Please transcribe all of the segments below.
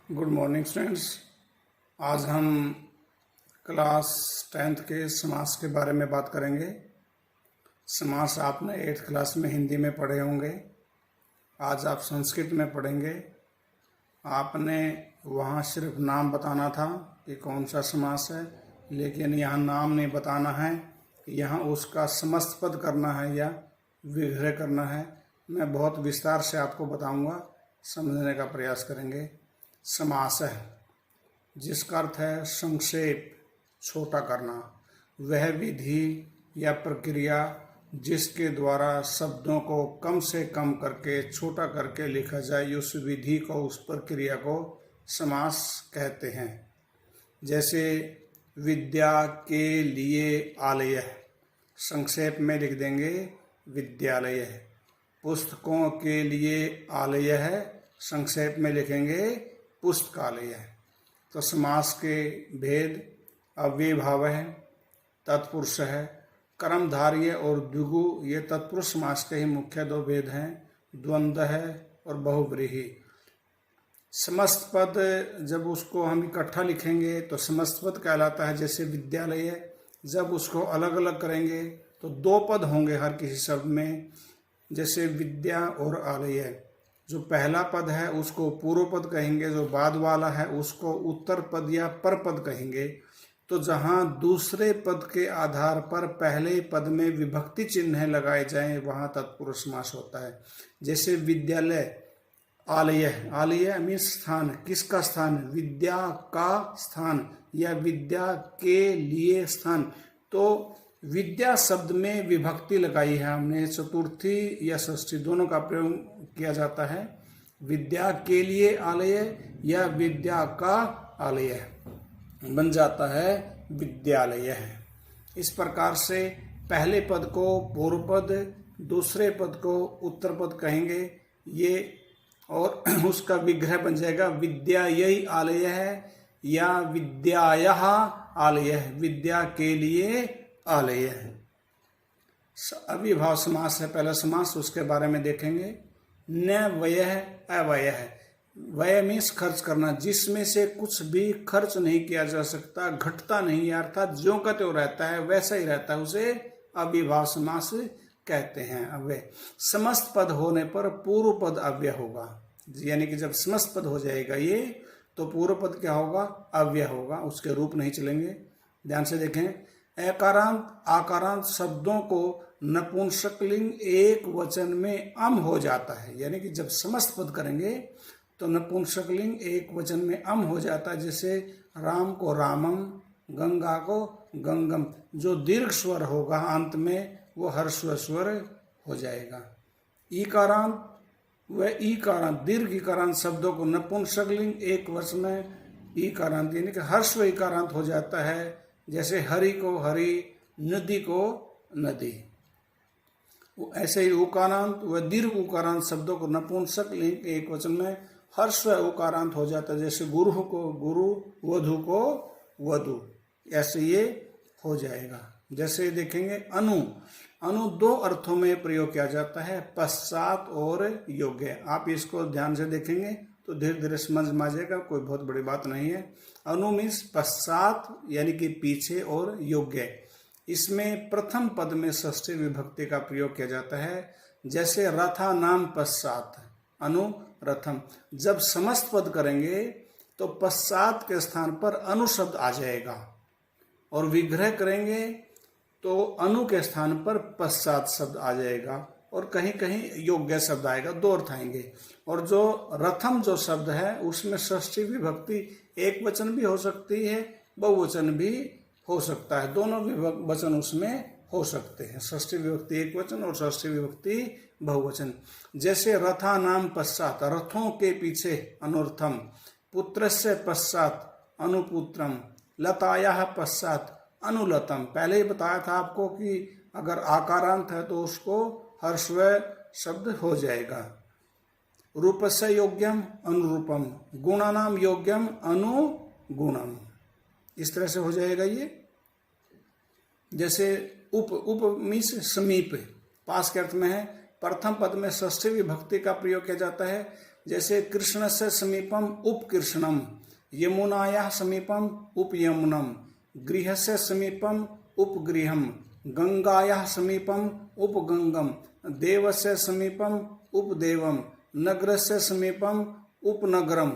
Good morning students. आज हम class 10th के समास के बारे में बात करेंगे। समास आपने 8th क्लास में हिंदी में पढ़े होंगे, आज आप संस्कृत में पढ़ेंगे। आपने वहाँ सिर्फ नाम बताना था कि कौन सा समास है, लेकिन यहाँ नाम नहीं बताना है, यहाँ उसका समस्त पद करना है या विग्रह करना है। मैं बहुत विस्तार से आपको बताऊँगा, समझने का प्रयास करेंगे। समास है जिसका अर्थ है संक्षेप, छोटा करना। वह विधि या प्रक्रिया जिसके द्वारा शब्दों को कम से कम करके छोटा करके लिखा जाए, उस विधि को, उस प्रक्रिया को समास कहते हैं। जैसे विद्या के लिए आलय, संक्षेप में लिख देंगे विद्यालय। पुस्तकों के लिए आलय है, संक्षेप में लिखेंगे पुस्तकालय है। तो समास के भेद अव्ययभाव है, तत्पुरुष है, कर्मधारय और द्विगु, ये तत्पुरुष समास के ही मुख्य दो भेद हैं। द्वंद्व है और बहुव्रीहि। समस्त पद जब उसको हम इकट्ठा लिखेंगे तो समस्त पद कहलाता है। जैसे विद्यालय, जब उसको अलग अलग करेंगे तो दो पद होंगे हर किसी शब्द में। जैसे विद्या और आलय, जो पहला पद है उसको पूर्व पद कहेंगे, जो बाद वाला है उसको उत्तर पद या पर पद कहेंगे। तो जहाँ दूसरे पद के आधार पर पहले पद में विभक्ति चिन्ह लगाए जाएं, वहाँ तत्पुरुष समास होता है। जैसे विद्यालय, आलय, आलय मीन्स स्थान। किसका स्थान? विद्या का स्थान या विद्या के लिए स्थान। तो विद्या शब्द में विभक्ति लगाई है हमने, चतुर्थी या षष्ठी दोनों का प्रयोग किया जाता है। विद्या के लिए आलय या विद्या का आलय बन जाता है विद्यालय है। इस प्रकार से पहले पद को पूर्व पद, दूसरे पद को उत्तर पद कहेंगे ये, और उसका विग्रह बन जाएगा विद्यायै आलय है या विद्यायः आलय है, विद्या के लिए आलय है। अविभाव समास है पहला समास, उसके बारे में देखेंगे। न व्यय अव्यय है। व्यय मीन्स खर्च करना, जिसमें से कुछ भी खर्च नहीं किया जा सकता, घटता नहीं, अर्थात ज्यों का त्यों रहता है, वैसा ही रहता है, उसे अविभाव समास कहते हैं। अव्यय, समस्त पद होने पर पूर्व पद अव्यय होगा, यानी कि जब समस्त पद हो जाएगा ये, तो पूर्व पद क्या होगा? अव्यय होगा, उसके रूप नहीं चलेंगे। ध्यान से देखें, एकारांत आकारांत शब्दों को नपुंसकलिंग एक वचन में अम हो जाता है, यानी कि जब समस्त पद करेंगे तो नपुंसकलिंग एक वचन में अम हो जाता है। जैसे राम को रामम, गंगा को गंगम। जो दीर्घ स्वर होगा अंत में वो हर्स्व स्वर हो जाएगा। ईकारांत व ईकारांत, दीर्घ ईकारांत शब्दों को नपुंसकलिंग एक वचन में ईकारांत यानी कि हर्स्व ईकारांत हो जाता है। जैसे हरि को हरि, नदी को नदी। ऐसे ही उकारांत व दीर्घ उकारांत शब्दों को नपुंसक लिंग एक वचन में हर्स्व उकारांत हो जाता है। जैसे गुरु को गुरु, वधु को वधु, ऐसे ये हो जाएगा। जैसे देखेंगे अनु, अनु दो अर्थों में प्रयोग किया जाता है, पश्चात और योग्य। आप इसको ध्यान से देखेंगे तो धीरे धीरे समझ में आ जाएगा, कोई बहुत बड़ी बात नहीं है। अनु मीन्स पश्चात यानी कि पीछे, और योग्य, इसमें प्रथम पद में षष्ठी विभक्ति का प्रयोग किया जाता है। जैसे रथा नाम पश्चात, अनु रथम। जब समस्त पद करेंगे तो पश्चात के स्थान पर अनु शब्द आ जाएगा, और विग्रह करेंगे तो अनु के स्थान पर पश्चात शब्द आ जाएगा, और कहीं कहीं योग्य शब्द आएगा, दो अर्थ आएंगे। और जो रथम जो शब्द है उसमें षष्ठी विभक्ति एक वचन भी हो सकती है, बहुवचन भी हो सकता है, दोनों वचन उसमें हो सकते हैं। षष्ठी विभक्ति एक वचन और षष्ठी विभक्ति बहुवचन। जैसे रथा नाम पश्चात, रथों के पीछे अनुर्थम, पुत्रस्य पश्चात अनुपुत्रम, लतायाः पश्चात अनुलतम। पहले ही बताया था आपको कि अगर आकारांत है तो उसको हर्स्व शब्द हो जाएगा। रूपस्य योग्यम अनुरूपम, गुणानाम योग्यम अनुगुणम, इस तरह से हो जाएगा ये। जैसे उप मीन्स समीप, पास के अर्थ में है। प्रथम पद में षष्ठी विभक्ति का प्रयोग किया जाता है। जैसे कृष्ण से समीपम उपकृष्णम, यमुनायाः समीपम उपयमुनम, गृह से समीपम उपगृहम, गंगायाः समीपम उपगंगम, देव से समीपम उपदेवम, नगर से समीपम उपनगरम।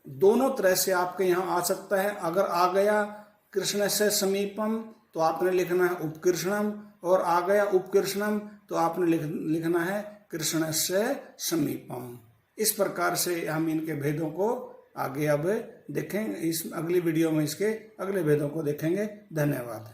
दोनों तरह से आपके यहाँ आ सकता है। अगर आ गया कृष्ण से समीपम तो आपने लिखना है उपकृष्णम, और आ गया उपकृष्णम तो आपने लिखना है कृष्ण से समीपम। इस प्रकार से हम इनके भेदों को आगे अब देखेंगे। इस अगली वीडियो में इसके अगले भेदों को देखेंगे। धन्यवाद।